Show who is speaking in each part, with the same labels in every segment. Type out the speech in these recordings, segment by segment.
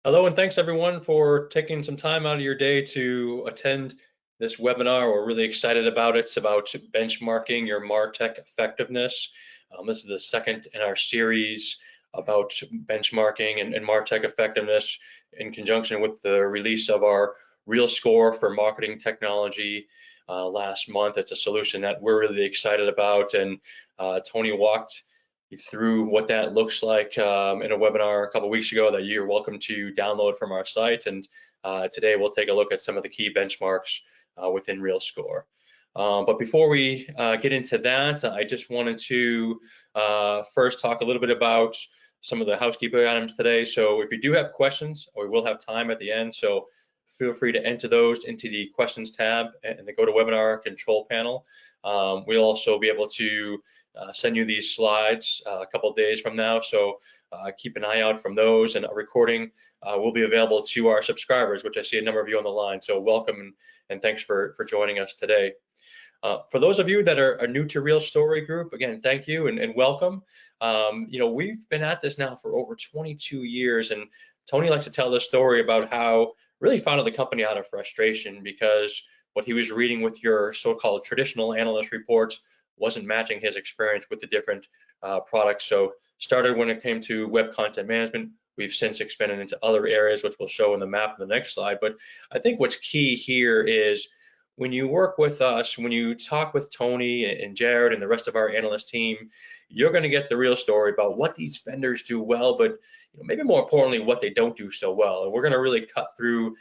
Speaker 1: Hello, and thanks everyone for taking some time out of your day to attend this webinar. We're really excited about it. It's about benchmarking your Martech effectiveness. This is the second in our series about benchmarking and Martech effectiveness in conjunction with the release of our Real Score for marketing technology last month. It's a solution that we're really excited about, and Tony walked through what that looks like in a webinar a couple weeks ago that you're welcome to download from our site. And today we'll take a look at some of the key benchmarks within RealScore. But before we get into that, I just wanted to first talk a little bit about some of the housekeeping items today. So if you do have questions, we will have time at the end, so feel free to enter those into the questions tab in the GoToWebinar control panel. We'll also be able to send you these slides a couple of days from now, so keep an eye out from those, and a recording will be available to our subscribers, which I see a number of you on the line, so welcome and thanks for joining us today. For those of you that are new to Real Story Group, again, thank you and welcome. We've been at this now for over 22 years, and Tony likes to tell the story about how really founded the company out of frustration because what he was reading with your so-called traditional analyst reports wasn't matching his experience with the different products. So started when it came to web content management. We've since expanded into other areas, which we'll show in the map in the next slide. But I think what's key here is when you work with us, when you talk with Tony and Jared and the rest of our analyst team, you're going to get the real story about what these vendors do well, but maybe more importantly, what they don't do so well. And we're going to really cut through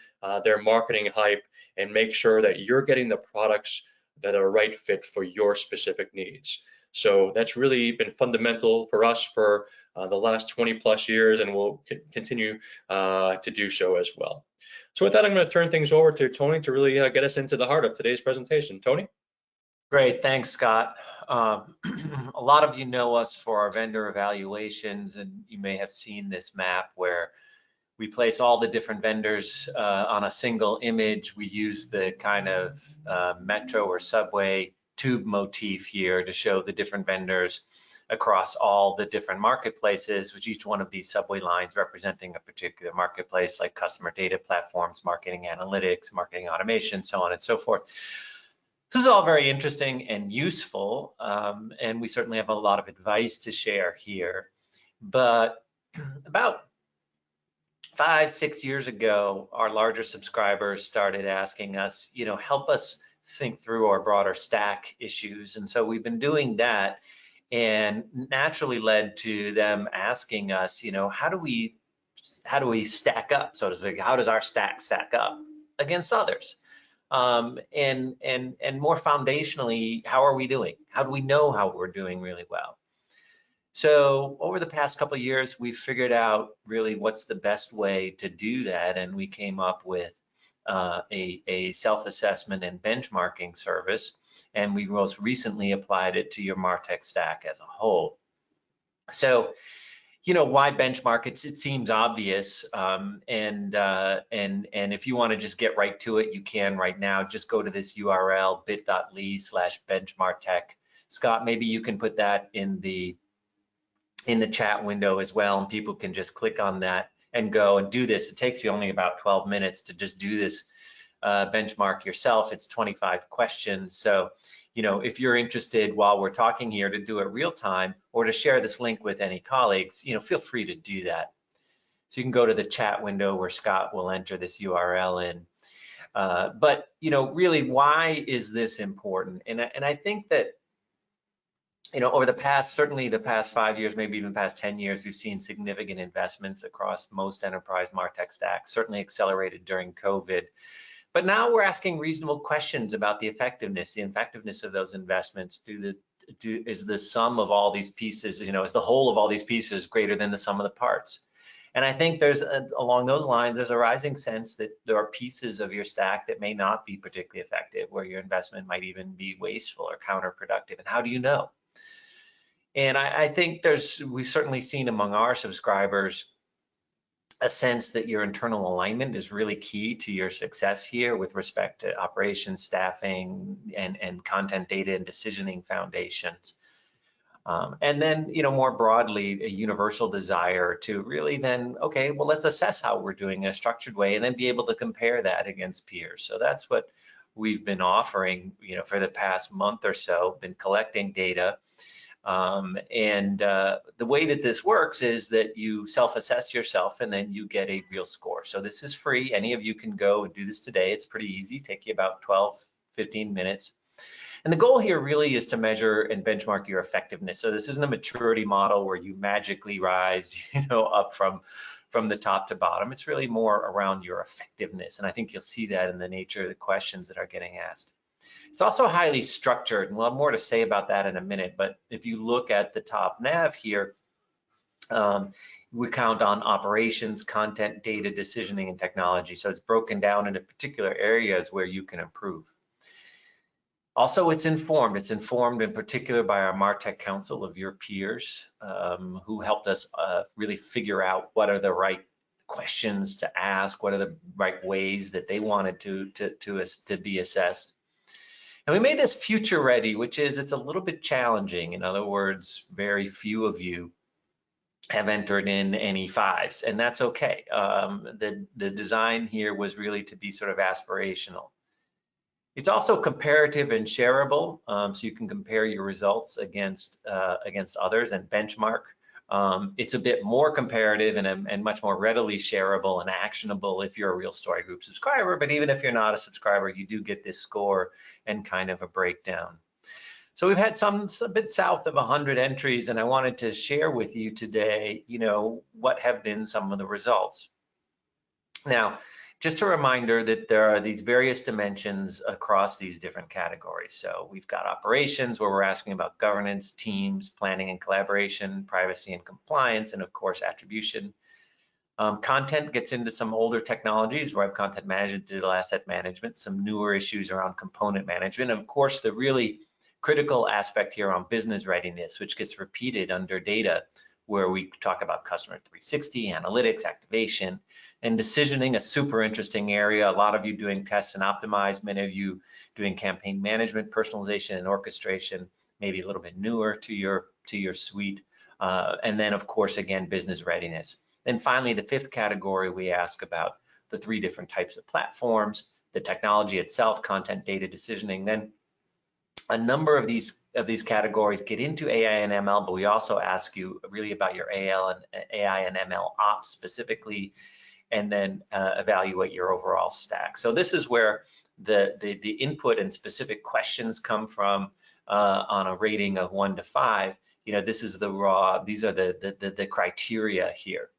Speaker 1: their marketing hype and make sure that you're getting the products that are a right fit for your specific needs. So that's really been fundamental for us for the last 20 plus years, and we'll continue to do so as well. So with that, I'm going to turn things over to Tony to really get us into the heart of today's presentation. Tony?
Speaker 2: Great, thanks, Scott. A lot of you know us for our vendor evaluations, and you may have seen this map where we place all the different vendors on a single image. We use the kind of metro or subway tube motif here to show the different vendors across all the different marketplaces, with each one of these subway lines representing a particular marketplace, like customer data platforms, marketing analytics, marketing automation, so on and so forth. This is all very interesting and useful, and we certainly have a lot of advice to share here. But about 5-6 years ago, our larger subscribers started asking us, help us think through our broader stack issues. And so we've been doing that, and naturally led to them asking us, how do we stack up, so to speak? How does our stack up against others? And more foundationally, how are we doing? How do we know how we're doing really well? So over the past couple of years, we've figured out really what's the best way to do that, and we came up with a self-assessment and benchmarking service, and we most recently applied it to your Martech stack as a whole. So, why benchmark? It seems obvious, and if you want to just get right to it, you can right now. Just go to this URL, bit.ly/benchmarktech. Scott, maybe you can put that in the chat window as well, and people can just click on that and go and do this. It takes you only about 12 minutes to just do this benchmark yourself. It's 25 questions. So, if you're interested while we're talking here to do it real time or to share this link with any colleagues, feel free to do that. So you can go to the chat window where Scott will enter this URL in. But, really, why is this important? And I think that, over certainly the past 5 years, maybe even past 10 years, we've seen significant investments across most enterprise MarTech stacks, certainly accelerated during COVID. But now we're asking reasonable questions about the effectiveness of those investments. Is the sum of all these pieces, is the whole of all these pieces greater than the sum of the parts? And I think along those lines, there's a rising sense that there are pieces of your stack that may not be particularly effective, where your investment might even be wasteful or counterproductive. And how do you know? And I think we've certainly seen among our subscribers a sense that your internal alignment is really key to your success here with respect to operations, staffing, and content data and decisioning foundations. And then, more broadly, a universal desire to really then, okay, well, let's assess how we're doing in a structured way and then be able to compare that against peers. So that's what we've been offering, for the past month or so, been collecting data. The way that this works is that you self-assess yourself and then you get a real score. So this is free. Any of you can go and do this today. It's pretty easy, take you about 12, 15 minutes. And the goal here really is to measure and benchmark your effectiveness. So this isn't a maturity model where you magically rise, up from the top to bottom. It's really more around your effectiveness. And I think you'll see that in the nature of the questions that are getting asked. It's also highly structured, and we'll have more to say about that in a minute. But if you look at the top nav here, we count on operations, content, data, decisioning, and technology. So it's broken down into particular areas where you can improve. Also, it's informed. It's informed in particular by our Martech Council of your peers, who helped us really figure out what are the right questions to ask, what are the right ways that they wanted to be assessed. And we made this future ready, which is it's a little bit challenging. In other words, very few of you have entered in any fives, and that's okay. The design here was really to be sort of aspirational. It's also comparative and shareable, so you can compare your results against others and benchmark. It's a bit more comparative and much more readily shareable and actionable if you're a Real Story Group subscriber, but even if you're not a subscriber, you do get this score and kind of a breakdown. So we've had a bit south of 100 entries, and I wanted to share with you today, what have been some of the results. Now, just a reminder that there are these various dimensions across these different categories. So we've got operations, where we're asking about governance, teams, planning and collaboration, privacy and compliance, and of course, attribution. Content gets into some older technologies, web content management, digital asset management, some newer issues around component management, and of course, the really critical aspect here on business readiness, which gets repeated under data, where we talk about customer 360, analytics, activation, and decisioning, a super interesting area. A lot of you doing tests and optimize, many of you doing campaign management, personalization, and orchestration, maybe a little bit newer to your suite. And then, of course, again, business readiness. And finally, the fifth category, we ask about the 3 different types of platforms, the technology itself, content, data, decisioning. Then a number of these categories get into AI and ML, but we also ask you really about your AI and ML ops specifically, and then evaluate your overall stack. So this is where the input and specific questions come from on a rating of 1 to 5. This is these are the criteria here.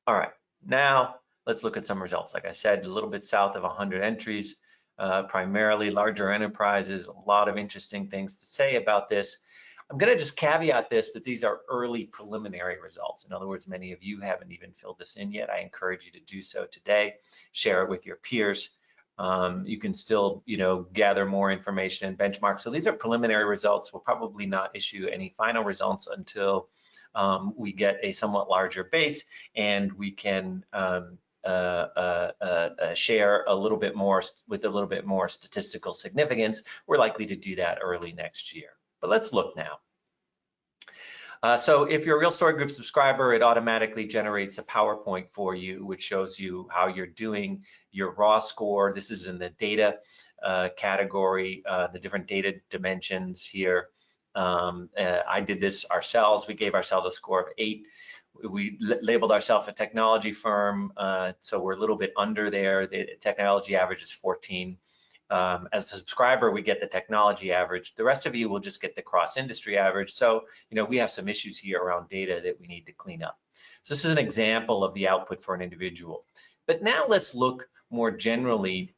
Speaker 2: All right, now let's look at some results. Like I said, a little bit south of 100 entries, primarily larger enterprises, a lot of interesting things to say about this. I'm going to just caveat this, that these are early preliminary results. In other words, many of you haven't even filled this in yet. I encourage you to do so today. Share it with your peers. You can still, gather more information and benchmark. So these are preliminary results. We'll probably not issue any final results until we get a somewhat larger base and we can share a little bit more with a little bit more statistical significance. We're likely to do that early next year. But let's look now. So if you're a Real Story Group subscriber, it automatically generates a PowerPoint for you, which shows you how you're doing your raw score. This is in the data category, the different data dimensions here. I did this ourselves. We gave ourselves a score of 8. We labeled ourselves a technology firm, so we're a little bit under there. The technology average is 14. As a subscriber, we get the technology average. The rest of you will just get the cross-industry average. So, we have some issues here around data that we need to clean up. So this is an example of the output for an individual. But now let's look more generally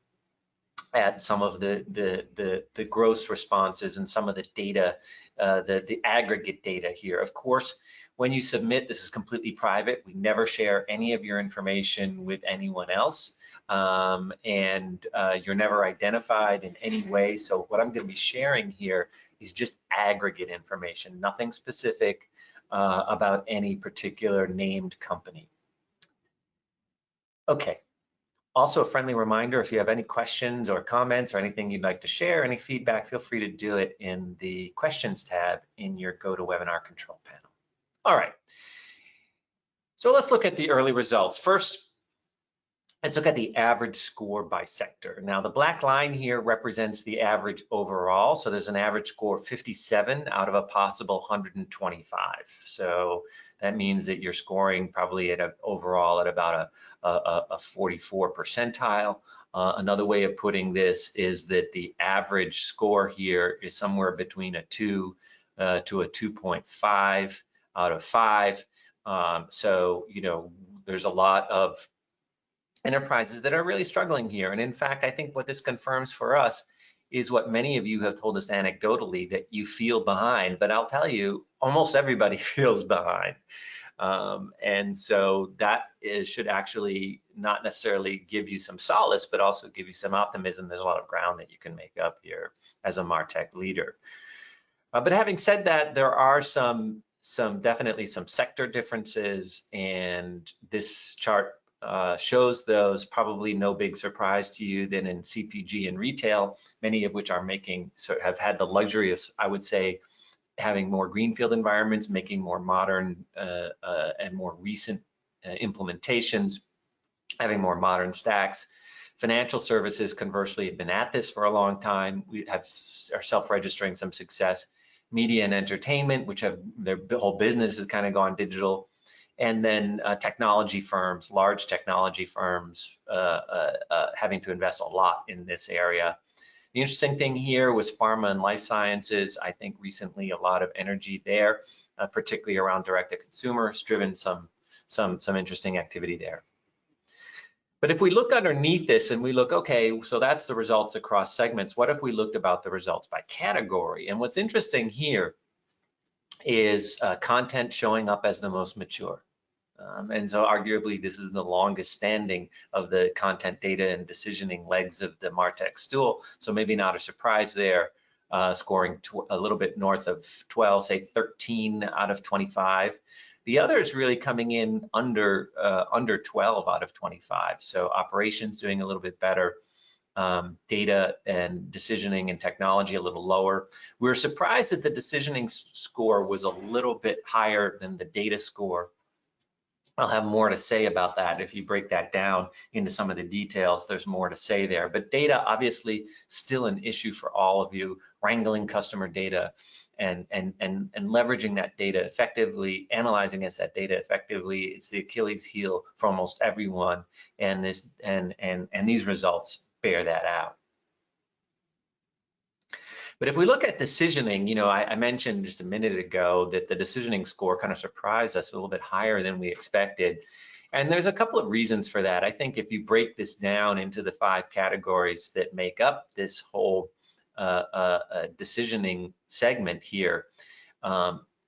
Speaker 2: at some of the gross responses and some of the data, the aggregate data here. Of course, when you submit, this is completely private. We never share any of your information with anyone else. And you're never identified in any way. So what I'm going to be sharing here is just aggregate information, nothing specific about any particular named company. Okay, Also, a friendly reminder, if you have any questions or comments or anything you'd like to share, any feedback, feel free to do it in the questions tab in your GoToWebinar control panel. All right, so let's look at the early results. First, let's look at the average score by sector. Now, the black line here represents the average overall. So there's an average score of 57 out of a possible 125. So that means that you're scoring probably overall at about a 44 percentile. Another way of putting this is that the average score here is somewhere between a 2 to a 2.5 out of 5. So, you know, there's a lot of enterprises that are really struggling here. And in fact, I think what this confirms for us is what many of you have told us anecdotally, that you feel behind. But I'll tell you, almost everybody feels behind. And so that should actually not necessarily give you some solace, but also give you some optimism. There's a lot of ground that you can make up here as a Martech leader. But having said that, there are definitely some sector differences, and this chart shows those. Probably no big surprise to you that in CPG and retail, many of which are have had the luxury of, I would say, having more greenfield environments, making more modern and more recent implementations, having more modern stacks. Financial services, conversely, have been at this for a long time. We are self-registering some success. Media and entertainment, which have their whole business has kind of gone digital. And then technology firms, large technology firms, having to invest a lot in this area. The interesting thing here was pharma and life sciences. I think recently a lot of energy there, particularly around direct-to-consumer, has driven some interesting activity there. But if we look underneath this and we look, okay, so that's the results across segments. What if we looked about the results by category? And what's interesting here is content showing up as the most mature. And so arguably this is the longest standing of the content data and decisioning legs of the Martech stool. So maybe not a surprise there, scoring a little bit north of 12, say 13 out of 25. The others really coming in under 12 out of 25. So operations doing a little bit better, data and decisioning and technology a little lower. We were surprised that the decisioning score was a little bit higher than the data score. I'll have more to say about that. If you break that down into some of the details, there's more to say there. But data, obviously, still an issue for all of you, wrangling customer data and leveraging that data effectively, analyzing that data effectively. It's the Achilles heel for almost everyone, and these results bear that out. But if we look at decisioning, you know, I mentioned just a minute ago that the decisioning score kind of surprised us a little bit higher than we expected. And there's a couple of reasons for that. I think if you break this down into the 5 categories that make up this whole decisioning segment here,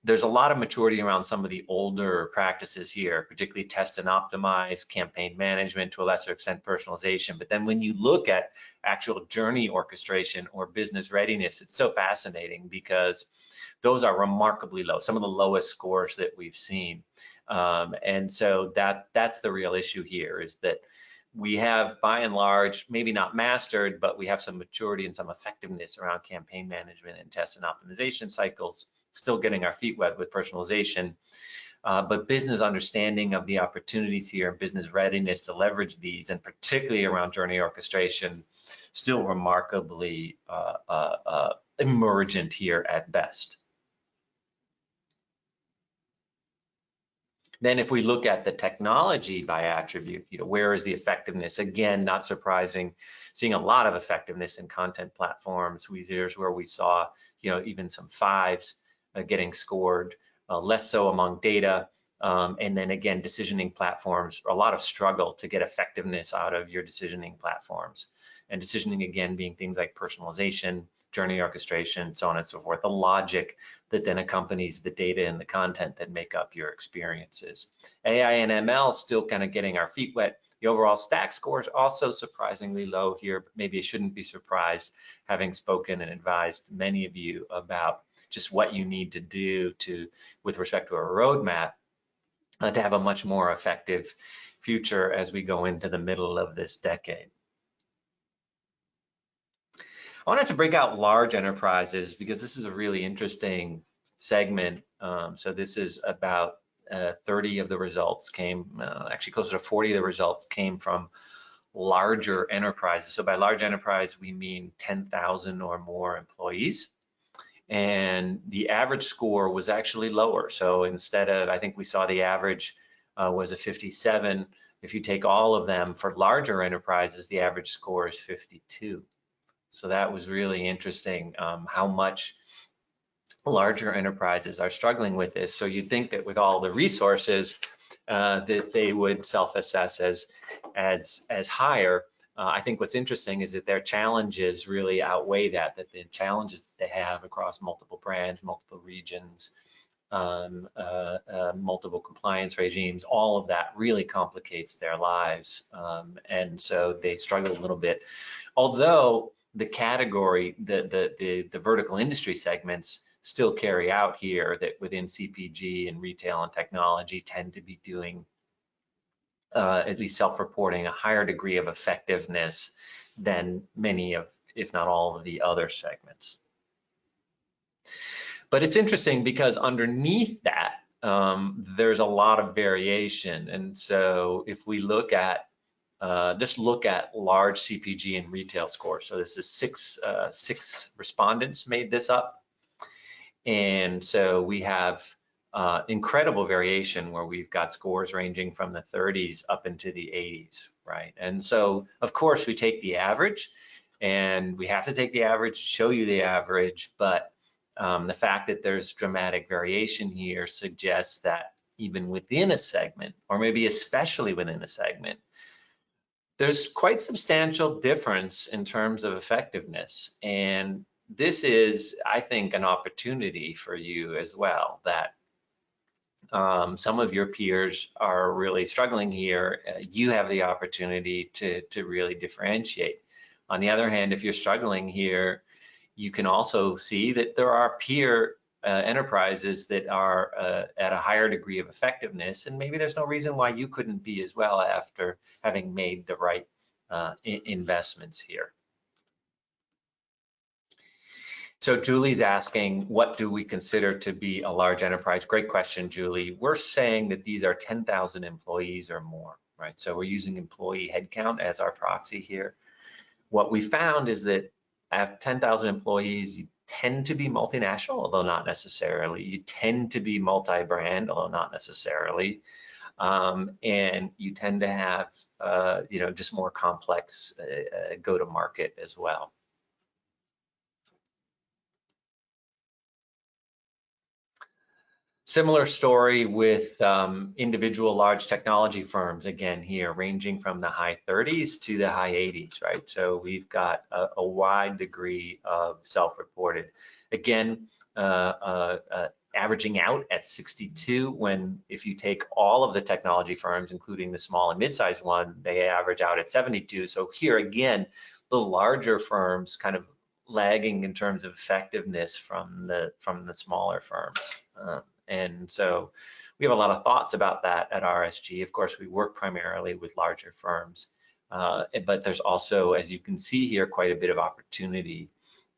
Speaker 2: there's a lot of maturity around some of the older practices here, particularly test and optimize, campaign management, to a lesser extent personalization. But then when you look at actual journey orchestration or business readiness, it's so fascinating because those are remarkably low, some of the lowest scores that we've seen. And so that's the real issue here, is that we have, by and large, maybe not mastered, but we have some maturity and some effectiveness around campaign management and test and optimization cycles, still getting our feet wet with personalization, but business understanding of the opportunities here, business readiness to leverage these, and particularly around journey orchestration, still remarkably emergent here at best. Then if we look at the technology by attribute, you know, where is the effectiveness? Again, not surprising, seeing a lot of effectiveness in content platforms. Here's where we saw, you know, even some 5s getting scored, less so among data. And then again, decisioning platforms, a lot of struggle to get effectiveness out of your decisioning platforms. And decisioning, again, being things like personalization, journey orchestration, so on and so forth, the logic that then accompanies the data and the content that make up your experiences. AI and ML still kind of getting our feet wet. The overall stack score is also surprisingly low here, but maybe you shouldn't be surprised, having spoken and advised many of you about just what you need to do with respect to a roadmap to have a much more effective future as we go into the middle of this decade. I wanted to break out large enterprises because this is a really interesting segment. So this is about 30 of the results came, actually closer to 40 of the results came from larger enterprises. So by large enterprise, we mean 10,000 or more employees. And the average score was actually lower. So instead of, I think we saw the average was a 57. If you take all of them for larger enterprises, the average score is 52. So that was really interesting, how much larger enterprises are struggling with this. So you'd think that with all the resources that they would self-assess as higher. I think what's interesting is that their challenges really outweigh that the challenges that they have across multiple brands, multiple regions, multiple compliance regimes, all of that really complicates their lives. And so they struggle a little bit. Although the category, the vertical industry segments still carry out here that within CPG and retail and technology tend to be doing, at least self-reporting, a higher degree of effectiveness than many of, if not all of the other segments. But it's interesting because underneath that, there's a lot of variation. And so if we look at, just look at large CPG and retail scores. So this is six respondents made this up. And so we have incredible variation where we've got scores ranging from the 30s up into the 80s, right? And so, of course, we take the average, and we have to take the average, show you the average, but the fact that there's dramatic variation here suggests that even within a segment, or maybe especially within a segment, there's quite substantial difference in terms of effectiveness. And this is, I think, an opportunity for you as well, that some of your peers are really struggling here. You have the opportunity to really differentiate. On the other hand, if you're struggling here, you can also see that there are peer enterprises that are at a higher degree of effectiveness, and maybe there's no reason why you couldn't be as well after having made the right investments here. So Julie's asking, what do we consider to be a large enterprise? Great question, Julie. We're saying that these are 10,000 employees or more, right? So we're using employee headcount as our proxy here. What we found is that at 10,000 employees, you tend to be multinational, although not necessarily. You tend to be multi-brand, although not necessarily. And you tend to have, just more complex go-to-market as well. Similar story with individual large technology firms, again here, ranging from the high 30s to the high 80s, right? So we've got a wide degree of self-reported. Again, averaging out at 62, when if you take all of the technology firms, including the small and mid-sized one, they average out at 72. So here again, the larger firms kind of lagging in terms of effectiveness from the smaller firms. And so we have a lot of thoughts about that at RSG. Of course, we work primarily with larger firms, but there's also, as you can see here, quite a bit of opportunity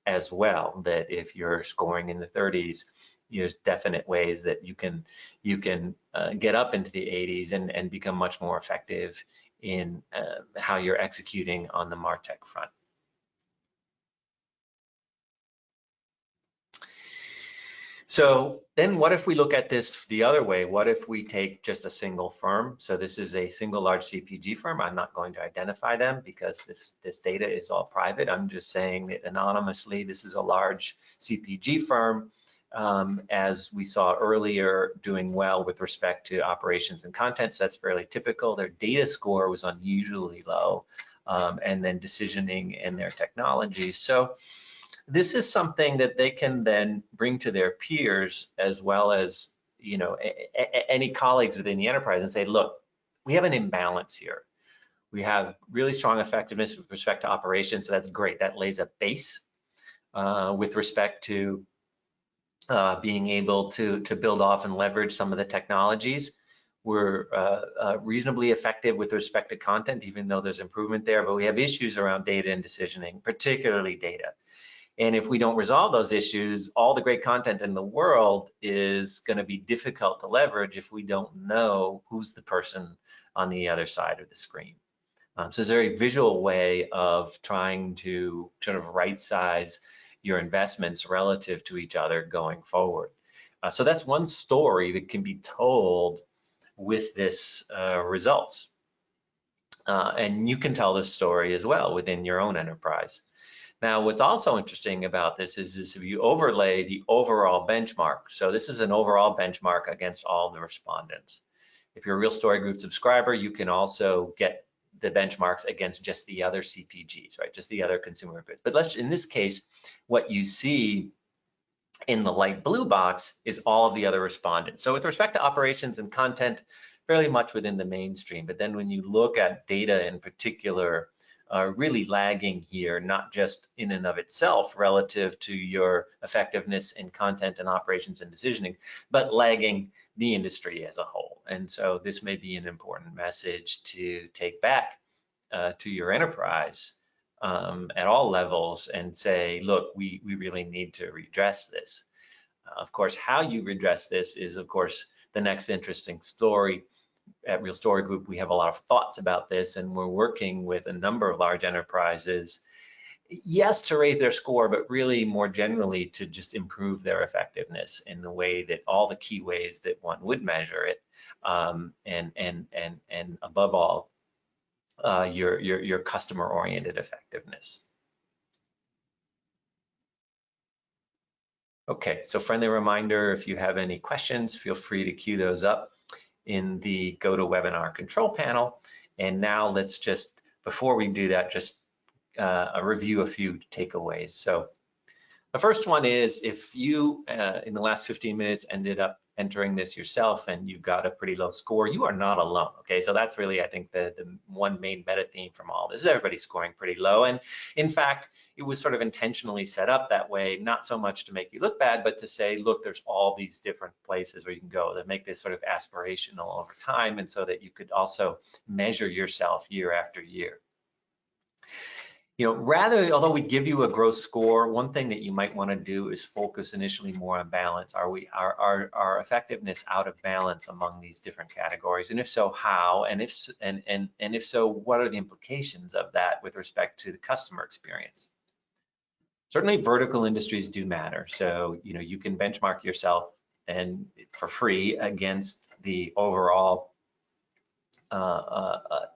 Speaker 2: as well, that if you're scoring in the 30s, there's definite ways that you can get up into the 80s and become much more effective in how you're executing on the Martech front. So then what if we look at this the other way? What if we take just a single firm? So this is a single large CPG firm. I'm not going to identify them because this data is all private. I'm just saying that anonymously, this is a large CPG firm, as we saw earlier, doing well with respect to operations and content. So that's fairly typical. Their data score was unusually low, and then decisioning and their technology. So this is something that they can then bring to their peers as well as, any colleagues within the enterprise and say, look, we have an imbalance here. We have really strong effectiveness with respect to operations, so that's great. That lays a base with respect to being able to build off and leverage some of the technologies. we're reasonably effective with respect to content, even though there's improvement there, but we have issues around data and decisioning, particularly data. And if we don't resolve those issues, all the great content in the world is going to be difficult to leverage if we don't know who's the person on the other side of the screen. So it's a very visual way of trying to sort of right size your investments relative to each other going forward. So that's one story that can be told with this results. And you can tell this story as well within your own enterprise. Now, what's also interesting about this is if you overlay the overall benchmark. So this is an overall benchmark against all the respondents. If you're a Real Story Group subscriber, you can also get the benchmarks against just the other CPGs, right? Just the other consumer goods. But in this case, what you see in the light blue box is all of the other respondents. So with respect to operations and content, fairly much within the mainstream. But then when you look at data in particular, really lagging here, not just in and of itself relative to your effectiveness in content and operations and decisioning, but lagging the industry as a whole. And so this may be an important message to take back to your enterprise at all levels and say, look, we really need to redress this. Of course, how you redress this is, of course, the next interesting story. At Real Story Group, we have a lot of thoughts about this, and we're working with a number of large enterprises, yes, to raise their score, but really more generally to just improve their effectiveness in the way that all the key ways that one would measure it, and above all, your customer-oriented effectiveness. Okay, so friendly reminder, if you have any questions, feel free to queue those up in the GoToWebinar control panel. And now let's just, before we do that, just review a few takeaways. So the first one is, if you, in the last 15 minutes, ended up entering this yourself and you got a pretty low score, you are not alone, okay? So that's really, I think, the one main meta theme from all this is everybody's scoring pretty low. And in fact, it was sort of intentionally set up that way, not so much to make you look bad, but to say, look, there's all these different places where you can go that make this sort of aspirational over time, and so that you could also measure yourself year after year. You know, although we give you a gross score, one thing that you might want to do is focus initially more on balance. Are our effectiveness out of balance among these different categories? And if so, how? And if so, what are the implications of that with respect to the customer experience? Certainly vertical industries do matter. So, you know, you can benchmark yourself and for free against the overall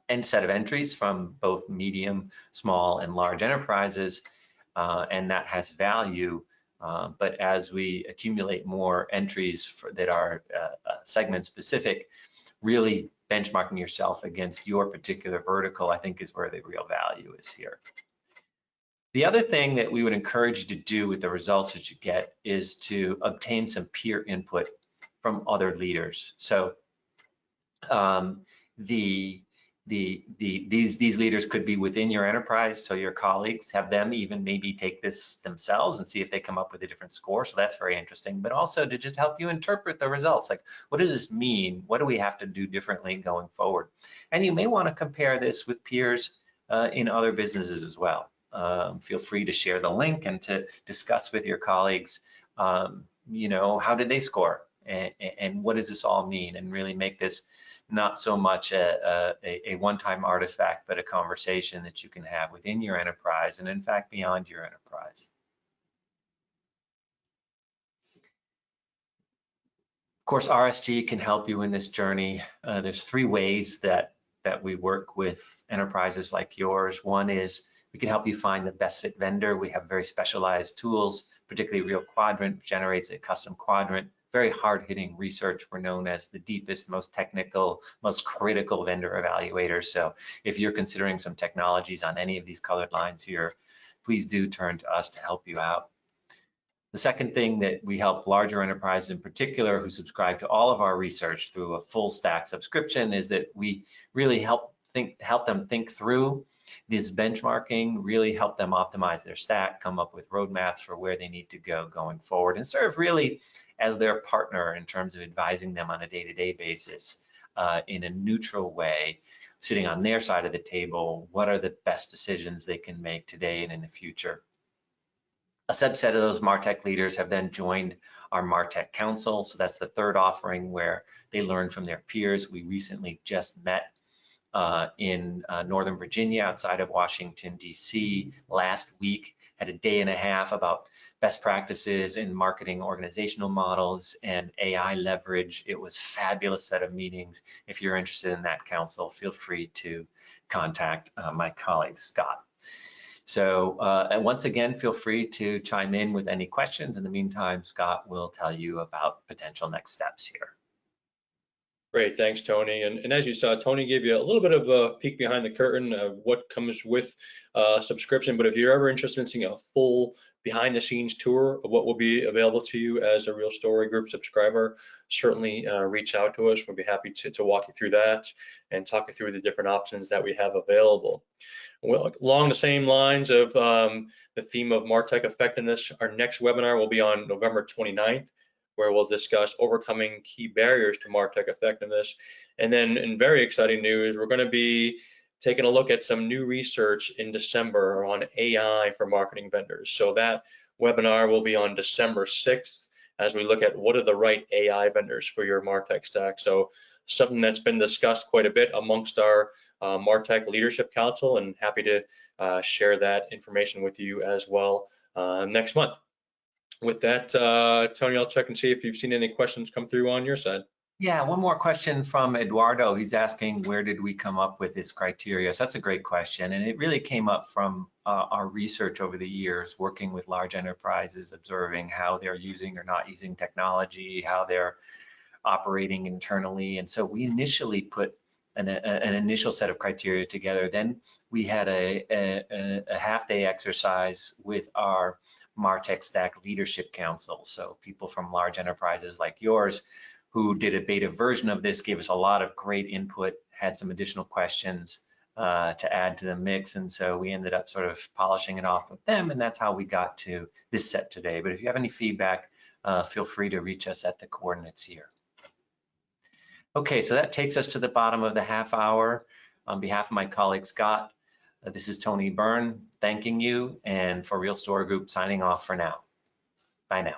Speaker 2: end set of entries from both medium, small, and large enterprises, and that has value. But as we accumulate more entries that are segment specific, really benchmarking yourself against your particular vertical, I think, is where the real value is here. The other thing that we would encourage you to do with the results that you get is to obtain some peer input from other leaders. So these leaders could be within your enterprise, so your colleagues, have them even maybe take this themselves and see if they come up with a different score. So that's very interesting, but also to just help you interpret the results. Like, what does this mean? What do we have to do differently going forward? And you may want to compare this with peers in other businesses as well. Feel free to share the link and to discuss with your colleagues, you know, how did they score? And what does this all mean? And really make this not so much a one-time artifact, but a conversation that you can have within your enterprise and, in fact, beyond your enterprise. Of course, RSG can help you in this journey. There's 3 ways that we work with enterprises like yours. One is we can help you find the best fit vendor. We have very specialized tools, particularly Real Quadrant, which generates a custom quadrant. Very hard-hitting research. We're known as the deepest, most technical, most critical vendor evaluators. So if you're considering some technologies on any of these colored lines here, please do turn to us to help you out. The second thing that we help larger enterprises in particular who subscribe to all of our research through a full stack subscription is that we really help them think through this benchmarking, really help them optimize their stack, come up with roadmaps for where they need to go going forward, and serve really as their partner in terms of advising them on a day-to-day basis in a neutral way, sitting on their side of the table, what are the best decisions they can make today and in the future. A subset of those Martech leaders have then joined our Martech Council. So that's the third offering where they learn from their peers. We recently just met in Northern Virginia outside of Washington, DC last week, had a day and a half about best practices in marketing organizational models and AI leverage. It was a fabulous set of meetings. If you're interested in that council, feel free to contact my colleague, Scott. So once again, feel free to chime in with any questions. In the meantime, Scott will tell you about potential next steps here.
Speaker 1: Great, thanks, Tony. And as you saw, Tony gave you a little bit of a peek behind the curtain of what comes with subscription. But if you're ever interested in seeing a full behind the scenes tour of what will be available to you as a Real Story Group subscriber, certainly reach out to us. We'll be happy to walk you through that and talk you through the different options that we have available. Well, along the same lines of the theme of Martech effectiveness, our next webinar will be on November 29th, where we'll discuss overcoming key barriers to Martech effectiveness. And then in very exciting news, we're going to be taking a look at some new research in December on AI for marketing vendors. So that webinar will be on December 6th as we look at what are the right AI vendors for your Martech stack. So something that's been discussed quite a bit amongst our Martech Leadership Council, and happy to share that information with you as well next month. With that, Tony, I'll check and see if you've seen any questions come through on your side.
Speaker 2: Yeah, one more question from Eduardo. He's asking, where did we come up with this criteria? So that's a great question. And it really came up from our research over the years, working with large enterprises, observing how they're using or not using technology, how they're operating internally. And so we initially put an initial set of criteria together. Then we had a half-day exercise with our Martech Stack Leadership Council. So people from large enterprises like yours who did a beta version of this, gave us a lot of great input, had some additional questions to add to the mix. And so we ended up sort of polishing it off with them. And that's how we got to this set today. But if you have any feedback, feel free to reach us at the coordinates here. Okay, so that takes us to the bottom of the half hour. On behalf of my colleague Scott, this is Tony Byrne thanking you, and for Real Story Group signing off for now. Bye now.